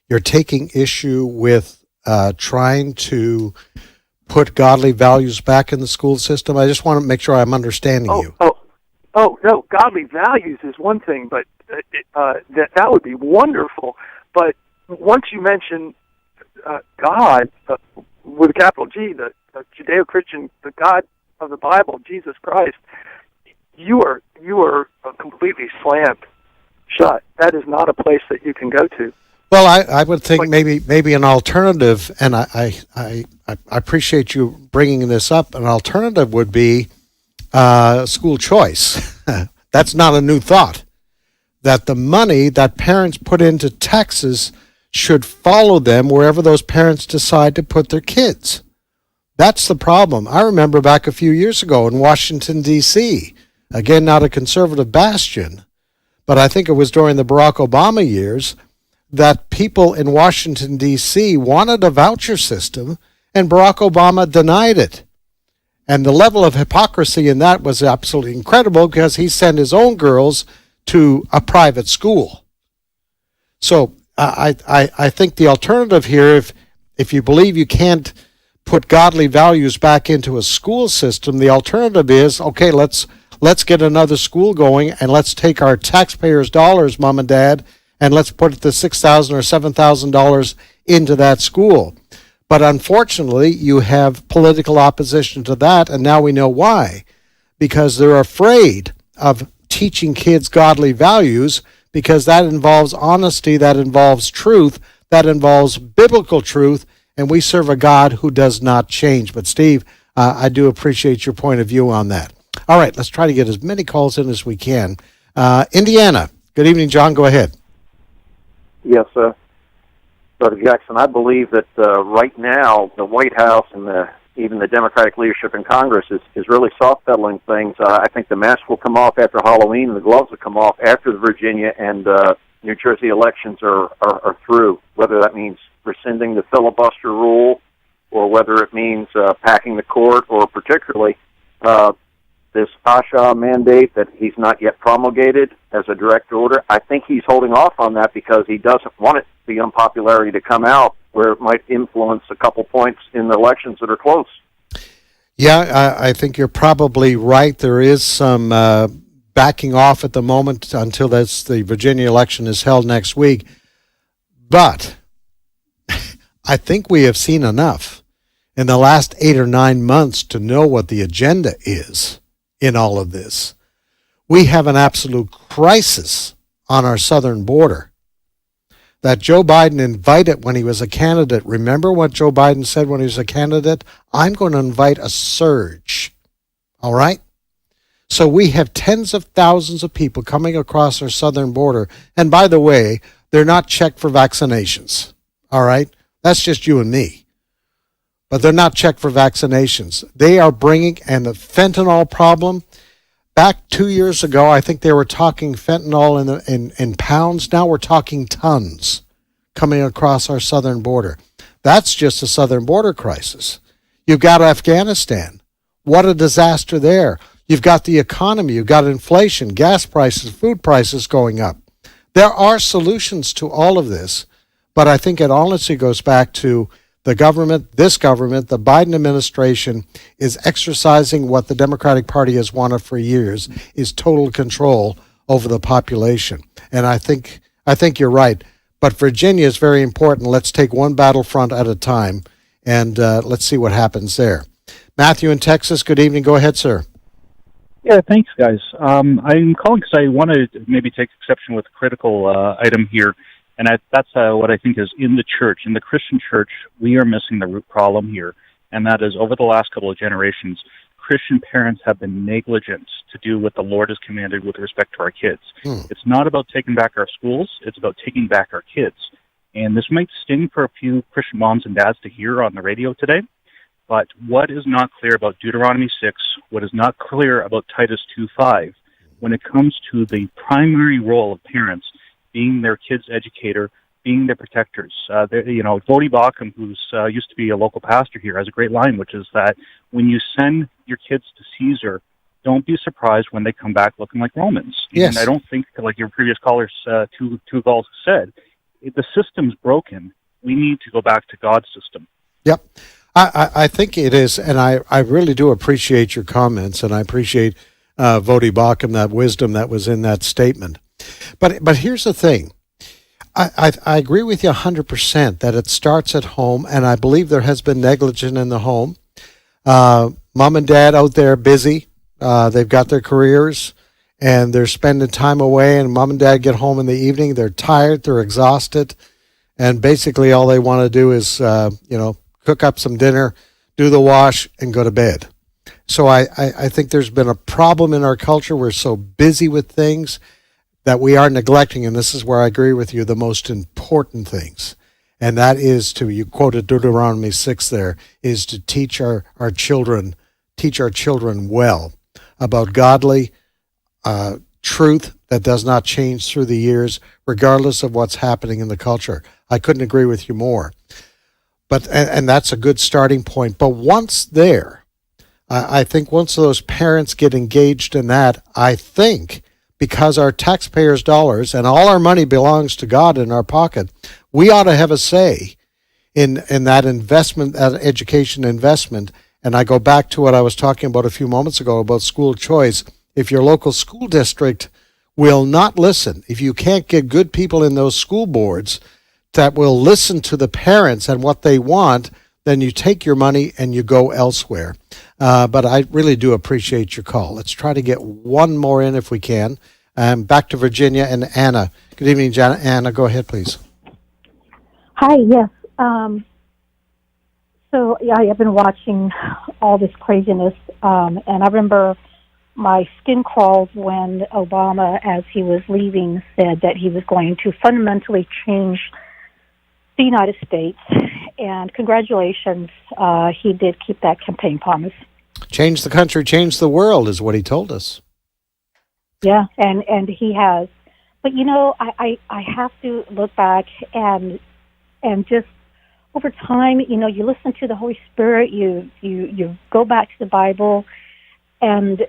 You're taking issue with trying to put godly values back in the school system. I just want to make sure I'm understanding you. Oh, no, godly values is one thing, but that would be wonderful. But once you mention God with a capital G, the Judeo-Christian, the God of the Bible, Jesus Christ, you are completely slammed shut. That is not a place that you can go to. Well, I would think maybe an alternative, and I appreciate you bringing this up. An alternative would be school choice. That's not a new thought. That the money that parents put into taxes should follow them wherever those parents decide to put their kids. That's the problem. I remember back a few years ago in Washington, D.C., again, not a conservative bastion, but I think it was during the Barack Obama years, that people in Washington, D.C. wanted a voucher system, and Barack Obama denied it. And the level of hypocrisy in that was absolutely incredible because he sent his own girls to a private school. So I think the alternative here, if you believe you can't put godly values back into a school system, the alternative is, okay, let's get another school going and let's take our taxpayers' dollars, Mom and Dad, and let's put the $6,000 or $7,000 into that school. But unfortunately, you have political opposition to that, and now we know why. Because they're afraid of teaching kids godly values, because that involves honesty, that involves truth, that involves biblical truth, and we serve a God who does not change. But Steve, I do appreciate your point of view on that. All right, let's try to get as many calls in as we can. Indiana. Good evening, John. Go ahead. Yes, Brother Jackson, I believe that right now the White House and even the Democratic leadership in Congress is really soft-pedaling things. I think the mask will come off after Halloween, and the gloves will come off after the Virginia and New Jersey elections are through, whether that means rescinding the filibuster rule or whether it means packing the court, or particularly this ASHA mandate that he's not yet promulgated as a direct order. I think he's holding off on that because he doesn't want the unpopularity to come out where it might influence a couple points in the elections that are close. Yeah, I think you're probably right. There is some backing off at the moment until the Virginia election is held next week. But I think we have seen enough in the last 8 or 9 months to know what the agenda is in all of this. We have an absolute crisis on our southern border that Joe Biden invited when he was a candidate. Remember what Joe Biden said when he was a candidate? I'm going to invite a surge. All right? So we have tens of thousands of people coming across our southern border. And by the way, they're not checked for vaccinations. All right? That's just you and me. But they're not checked for vaccinations. They are bringing, and the fentanyl problem, back 2 years ago, I think they were talking fentanyl in pounds. Now we're talking tons coming across our southern border. That's just a southern border crisis. You've got Afghanistan. What a disaster there. You've got the economy. You've got inflation, gas prices, food prices going up. There are solutions to all of this, but I think it honestly goes back to the government, this government, the Biden administration is exercising what the Democratic Party has wanted for years, is total control over the population. And I think you're right. But Virginia is very important. Let's take one battlefront at a time, and let's see what happens there. Matthew in Texas, good evening. Go ahead, sir. Yeah, thanks, guys. I'm calling because I want to maybe take exception with a critical item here, and that's what I think is in the church. In the Christian church, we are missing the root problem here, and that is over the last couple of generations, Christian parents have been negligent to do what the Lord has commanded with respect to our kids. It's not about taking back our schools, it's about taking back our kids. And this might sting for a few Christian moms and dads to hear on the radio today, but what is not clear about Deuteronomy 6, what is not clear about Titus 2:5, when it comes to the primary role of parents being their kids' educator, being their protectors. Vodi Bakum, who's used to be a local pastor here, has a great line, which is that when you send your kids to Caesar, don't be surprised when they come back looking like Romans. Yes. And I don't think, like your previous callers, two calls said, the system's broken. We need to go back to God's system. Yep. I think it is, and I really do appreciate your comments, and I appreciate Vodi Bakum, that wisdom that was in that statement. But here's the thing. I agree with you 100% that it starts at home, and I believe there has been negligence in the home. Mom and dad out there busy. They've got their careers, and they're spending time away, and mom and dad get home in the evening. They're tired. They're exhausted. And basically all they want to do is, cook up some dinner, do the wash, and go to bed. So I think there's been a problem in our culture. We're so busy with things that we are neglecting, and this is where I agree with you, the most important things. And that is you quoted Deuteronomy 6 there, is to teach our children well about godly truth that does not change through the years, regardless of what's happening in the culture. I couldn't agree with you more. But and that's a good starting point. But once there, I think once those parents get engaged in that, I think because our taxpayers' dollars and all our money belongs to God in our pocket, we ought to have a say in that investment, that education investment. And I go back to what I was talking about a few moments ago about school choice. If your local school district will not listen, if you can't get good people in those school boards that will listen to the parents and what they want, then you take your money and you go elsewhere. But I really do appreciate your call. Let's try to get one more in if we can. Back to Virginia and Anna. Good evening, Anna. Go ahead, please. Hi, yes. So I've been watching all this craziness, and I remember my skin crawled when Obama, as he was leaving, said that he was going to fundamentally change the United States, and congratulations, he did keep that campaign promise. Change the country, change the world is what he told us. Yeah, and he has. But, I have to look back and just over time, you listen to the Holy Spirit, you go back to the Bible, and,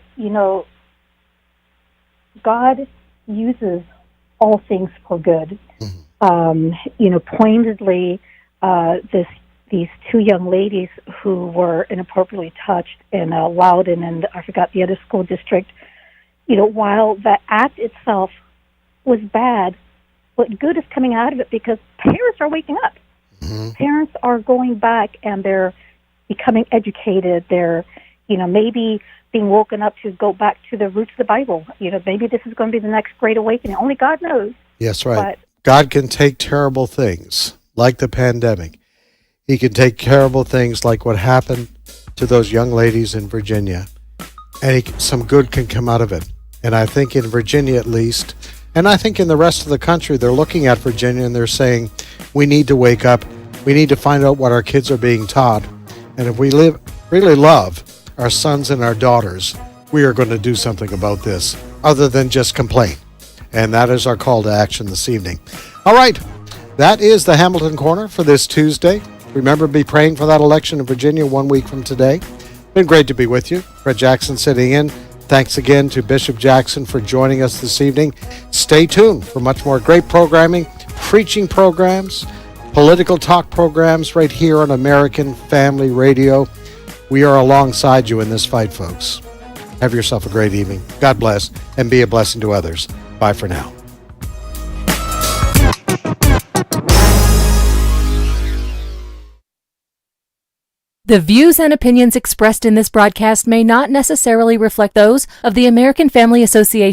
God uses all things for good. Pointedly, these two young ladies who were inappropriately touched in Loudon and I forgot the other school district, while the act itself was bad, but good is coming out of it because parents are waking up. Parents are going back and they're becoming educated. They're, maybe being woken up to go back to the roots of the Bible. Maybe this is going to be the next great awakening. Only God knows. Yes, right. But God can take terrible things like the pandemic. He can take terrible things like what happened to those young ladies in Virginia, and some good can come out of it. And I think in Virginia at least, and I think in the rest of the country, they're looking at Virginia and they're saying, we need to wake up. We need to find out what our kids are being taught. And if we really love our sons and our daughters, we are going to do something about this other than just complain. And that is our call to action this evening. All right. That is the Hamilton Corner for this Tuesday. Remember, be praying for that election in Virginia 1 week from today. Been great to be with you. Fred Jackson sitting in. Thanks again to Bishop Jackson for joining us this evening. Stay tuned for much more great programming, preaching programs, political talk programs right here on American Family Radio. We are alongside you in this fight, folks. Have yourself a great evening. God bless, and be a blessing to others. Bye for now. The views and opinions expressed in this broadcast may not necessarily reflect those of the American Family Association.